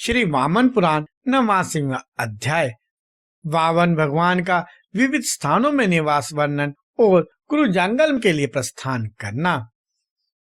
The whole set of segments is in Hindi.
श्री वामन पुराण 89वां अध्याय। वामन भगवान का विविध स्थानों में निवास वर्णन और कुरु जंगल के लिए प्रस्थान करना।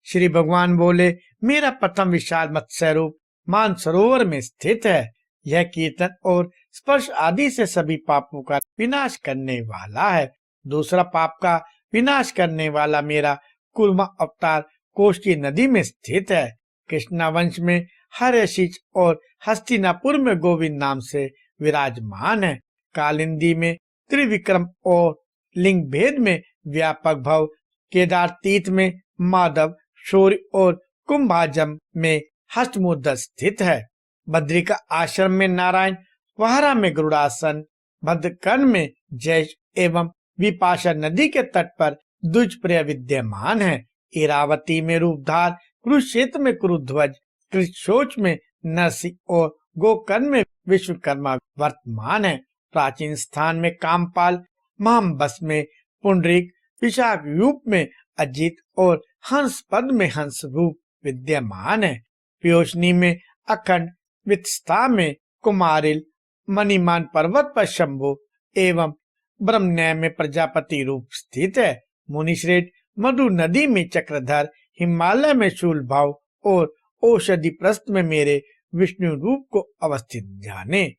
श्री भगवान बोले, मेरा प्रथम विशाल मत्स्य रूप मानसरोवर में स्थित है। यह कीर्तन और स्पर्श आदि से सभी पापों का विनाश करने वाला है। दूसरा पाप का विनाश करने वाला मेरा कुर्मा अवतार कोशी नदी में स्थित है। कृष्णा वंश में हर्यशीच और हस्तिनापुर में गोविंद नाम से विराजमान है। कालिंदी में त्रिविक्रम और लिंग भेद में व्यापक भव, केदार तीर्थ में माधव, शौर्य और कुंभाजम में हस्तमुद्र स्थित है। बद्रिका आश्रम में नारायण, वहरा में गरुड़ासन, भद्रकर्ण में जैश एवं विपाशा नदी के तट पर द्विजप्रिय विद्यमान है। इरावती में रूपधार, कुरुक्षेत्र में कुरुध्वज, कृतशोच में नरसिंह और गोकर्ण में विश्वकर्मा वर्तमान है। प्राचीन स्थान में कामपाल, महाबस में पुंडरीक, विशाख रूप में अजित और हंस पद में हंस रूप विद्यमान है। पयोशनी में अखंड, वित्स्ता में कुमारिल, मणिमान पर्वत पर शंभु एवं ब्रह्मण्य में प्रजापति रूप स्थित है। मुनिश्रेष्ठ मधु नदी में चक्रधर, हिमालय में शूलभाव और औषधि प्रस्थ में मेरे विष्णु रूप को अवस्थित जाने।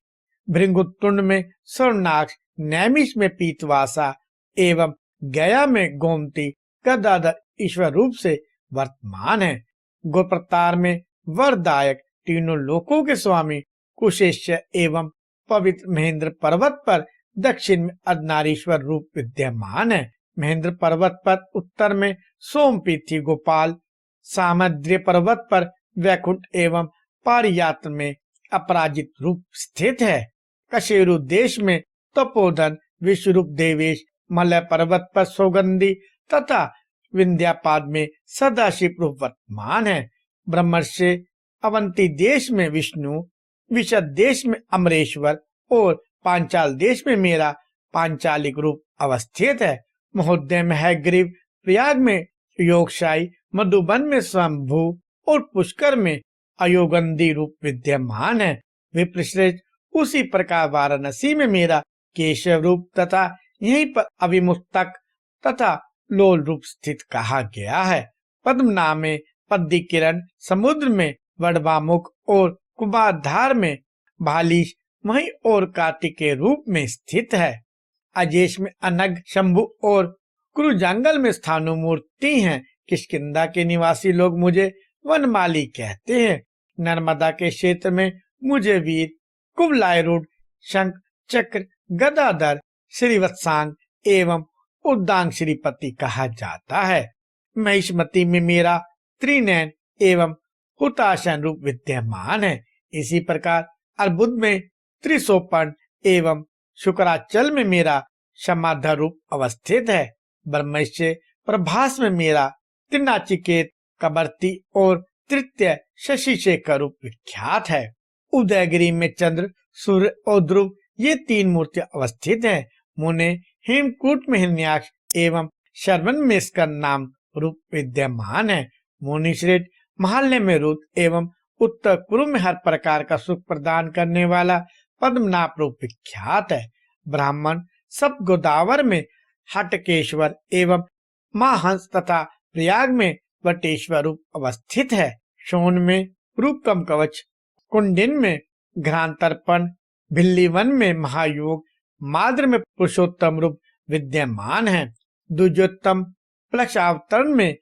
भृंगुतुंड में स्वर्णाक्ष, नैमिष में पीतवासा एवं गया में गोमती गदाधर ईश्वर रूप से वर्तमान है। गोप्रतार में वरदायक, तीनों लोकों के स्वामी कुशेश्वर एवं पवित्र महेंद्र पर्वत पर दक्षिण में अर्धनारीश्वर रूप विद्यमान है। महेंद्र पर्वत पर उत्तर में सोमपीठी गोपाल, सामद्री पर्वत पर वैकुंठ एवं पारियात्र में अपराजित रूप स्थित है। कशेरु देश में तपोधन, विश्वरूप देवेश, मलय पर्वत पर सौगंधी तथा विंध्यापाद में सदाशिव रूप वर्तमान है। ब्रह्मर्षि अवंती देश में विष्णु, विशद देश में अमरेश्वर और पांचाल देश में मेरा पांचालिक रूप अवस्थित है। महोदय में हयग्रीव, प्रयाग में योगशाही, मधुबन में स्वयंभू और पुष्कर में अयोगंधी रूप विद्यमान है। विप्रश्रेष्ठ, उसी प्रकार वाराणसी में मेरा केशव रूप तथा यहीं पर अविमुक्तक तथा लोल रूप स्थित कहा गया है। पद्मनाभ में पद्दी किरण, समुद्र में वडवामुख और कुमारधार में भालीश, वहीं और कार्तिकेय रूप में स्थित है। अजेश में अनग, शंभु और कुरुजंगल में स्थानु मूर्ति हैं। किष्किंधा के निवासी लोग मुझे वनमाली कहते हैं। नर्मदा के क्षेत्र में मुझे वीर, कुवलायरूढ़, शंख चक्र, गदाधर, श्रीवत्सांग एवं उद्दांग श्रीपति कहा जाता है। महिष्मति में मेरा त्रिनयन एवं हुताशन रूप विद्यमान है। इसी प्रकार अर्बुद में त्रिशोपर्ण एवं शुक्राचल में मेरा समाधर रूप अवस्थित है। ब्रह्मस्य प्रभास में मेरा त्रिनाचिकेत, कबर्ती और तृतीय शशिशेखर रूप विख्यात है। उदयगिरी में चंद्र, सूर्य और ध्रुव ये तीन मूर्तियां अवस्थित हैं। मुने हेमकूट में हिरण्याक्ष एवं शरवण में स्कंद नाम रूप विद्यमान है। मुनिश्रेष्ठ, महाल्य में रुद्र एवं उत्तर कुरु में हर प्रकार का सुख प्रदान करने वाला पद्मनाभ रूप विख्यात है। ब्राह्मण सब गोदावर में हटकेश्वर एवं महाहंस तथा प्रयाग में वटेश्वर रूप अवस्थित है। शोण में रूपकम कवच, कुंडिन में घ्रांतर्पण, भिल्लीवन में महायोग, माद्र में पुरुषोत्तम रूप विद्यमान है। द्विजोत्तम प्लक्षावतरण में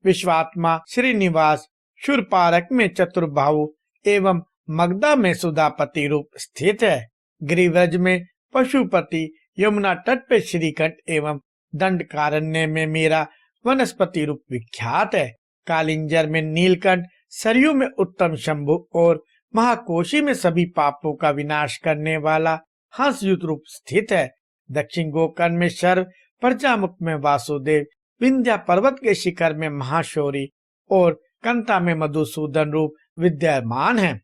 विश्वात्मा, श्रीनिवास, शूरपारक में चतुर्बाहु एवं मगधा में सुधापति रूप स्थित है। गिरिव्रज में पशुपति, यमुना तट पे श्रीकंठ एवं दंडकारण्य में मेरा वनस्पति रूप विख्यात है। कालिंजर में नीलकंठ, सरयू में उत्तम शंभु और महाकोशी में सभी पापों का विनाश करने वाला हंसयुत रूप स्थित है। दक्षिण गोकर्ण में शर्व, प्रजामुख में वासुदेव, विंध्या पर्वत के शिखर में महाशौरी और कंता में मधुसूदन रूप विद्यमान है।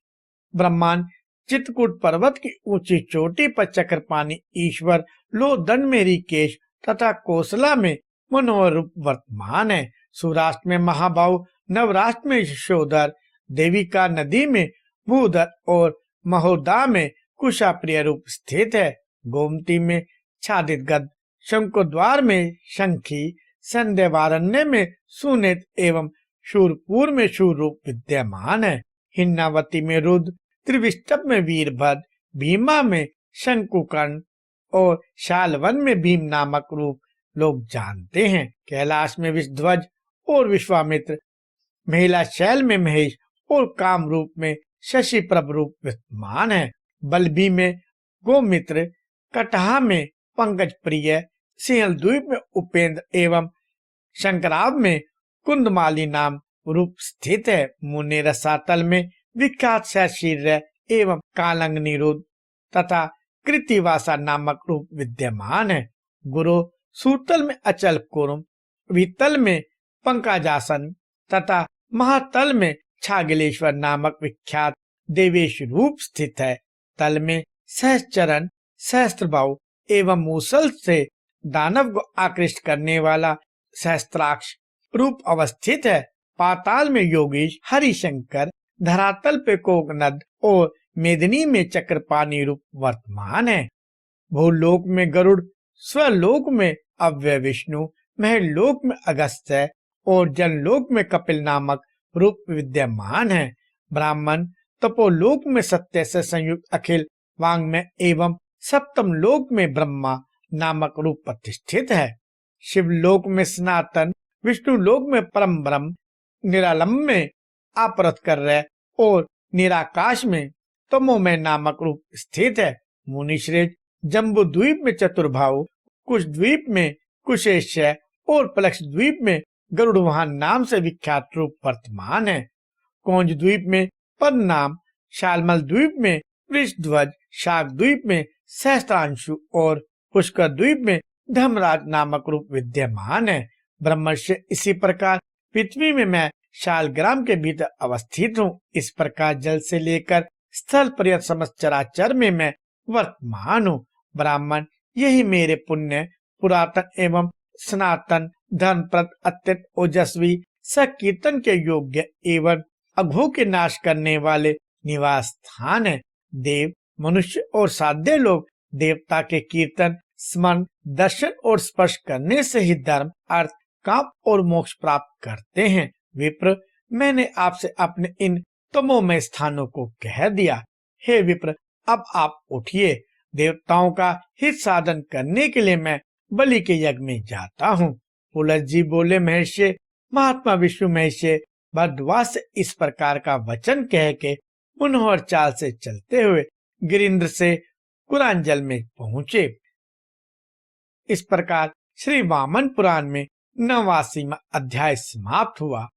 ब्रह्मांड चित्रकूट पर्वत की ऊंची चोटी पर चक्रपाणी ईश्वर, लोदंड में ऋकेश तथा कोसला में मनोहर रूप वर्तमान है। सौराष्ट्र में महाबाहु, नवराष्ट्र में यशोधर, देविका नदी में भूधर और महोदा में कुशा प्रिय रूप स्थित है। गोमती में छादित गद, शंकुद्वार में शंखी, संध्यवारण्य में सुनेत एवं शूरपुर में शूर रूप विद्यमान है। हिन्नावती में रुद्र, त्रिविष्टप में वीरभद्र, भीमा में शंकुकर्ण और शालवन में भीम नामक रूप लोग जानते हैं। कैलाश में विषध्वज और विश्वामित्र, महिला शैल में महेश और काम रूप में शशि प्रभ रूप विद्यमान है। बलबी में गोमित्र, कटहा में पंकज प्रिय, सिंहल द्वीप में उपेंद्र एवं शंकराव में कुंदमाली नाम रूप स्थित है। मुनि रसातल में विख्यात शैशीर्य एवं कालंग निरुद्ध तथा कृतिवासा नामक रूप विद्यमान है। गुरु सूतल में अचल कुर्म, वितल में पंकजासन तथा महातल में छागिलेश्वर नामक विख्यात देवेश रूप स्थित है। तल में सहस्चरण, सहस्त्रबाहु एवं मूसल से दानव को आकृष्ट करने वाला सहस्त्राक्ष रूप अवस्थित है। पाताल में योगेश, हरिशंकर, धरातल पे कोकनद और मेदिनी में चक्रपाणी रूप वर्तमान है। भूलोक में गरुड़, स्वलोक में अव्यय विष्णु, महलोक में अगस्त्य और जनलोक में कपिल नामक रूप विद्यमान है। ब्राह्मण तपोलोक में सत्य से संयुक्त अखिल वांग्मय एवं सप्तम लोक में ब्रह्मा नामक रूप प्रतिष्ठित है। शिवलोक में सनातन, विष्णु लोक में परम ब्रह्म, निरालंब में अपरत कर रहे और निराकाश में तमोमय नामक रूप स्थित है। मुनिश्रेष्ठ जम्बू द्वीप में चतुर्भाव, कुश द्वीप में कुशेश्य और प्लक्ष द्वीप में गरुड़वाहन नाम से विख्यात रूप वर्तमान है। कौंज द्वीप में पद्मनाम, शालमल द्वीप में वृषध्वज, शाक द्वीप में सहस्त्रांशु और पुष्कर द्वीप में धर्मराज नामक रूप विद्यमान है। ब्रह्मर्षि इसी प्रकार पृथ्वी में मैं शालग्राम के भीतर अवस्थित हूँ। इस प्रकार जल से लेकर स्थल पर्यंत समस्त चराचर में मैं वर्तमान हूँ। ब्राह्मण यही मेरे पुण्य, पुरातन एवं सनातन, धर्मप्रद, अत्यंत ओजस्वी, सकीर्तन के योग्य एवं अघों के नाश करने वाले निवास स्थान है। देव, मनुष्य और साध्य लोग देवता के कीर्तन, स्मरण, दर्शन और स्पर्श करने से ही धर्म, अर्थ, काम और मोक्ष प्राप्त करते हैं। विप्र, मैंने आपसे अपने इन तमोमय स्थानों को कह दिया। हे विप्र, अब आप उठिए। देवताओं का हित साधन करने के लिए मैं बलि के यज्ञ में जाता हूँ। पुलह जी बोले, महर्षि, महात्मा विष्णु महर्षि भरद्वाज से इस प्रकार का वचन कह के मनोहर चाल से चलते हुए गिरिंद्र से कुरांजल में पहुंचे। इस प्रकार श्री वामन पुराण में 89वां अध्याय समाप्त हुआ।